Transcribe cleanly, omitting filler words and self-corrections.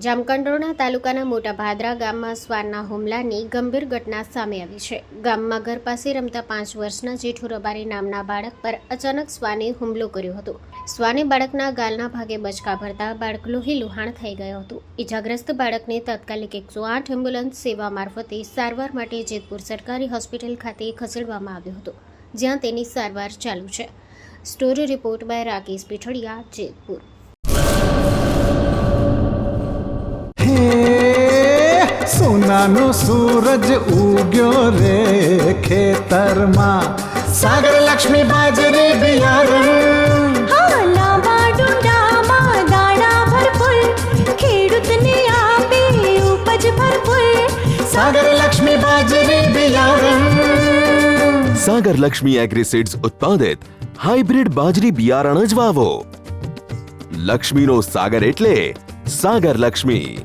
જામકંડોરણા તાલુકાના મોટા ભાદરા ગામમાં શ્વાનના હુમલાની ગંભીર ઘટના સામે આવી છે. ગામમાં ઘર પાસે રમતા 5 વર્ષના જેઠુ રબારી નામના બાળક પર અચાનક શ્વાને હુમલો કર્યો હતો. શ્વાને બાળકના ગાલના ભાગે બચકા ભરતા બાળક લોહીલુહાણ થઈ ગયું હતું. ઇજાગ્રસ્ત બાળકને તાત્કાલિક 108 એમ્બ્યુલન્સ સેવા મારફતે સારવાર માટે જેતપુર સરકારી હોસ્પિટલ ખાતે ખસેડવામાં આવ્યો હતો, જ્યાં તેની સારવાર ચાલુ છે. Story report by Rakesh Pithadiya, Jetpur. સોનાનો સૂરજ ઉગ્યો રે ખેતરમાં, સાગર લક્ષ્મી બાજરી બિયારણ, લાંબા ડુંડામાં દાણા ભરપૂર, ખેડૂતને આપે ઉપજ ભરપૂર. સાગર લક્ષ્મી બાજરી બિયારણ. સાગર લક્ષ્મી એગ્રીસીડ્સ ઉત્પાદિત હાઇબ્રિડ બાજરી બિયારણ જ વાવો. લક્ષ્મીનો સાગર એટલે સાગર લક્ષ્મી.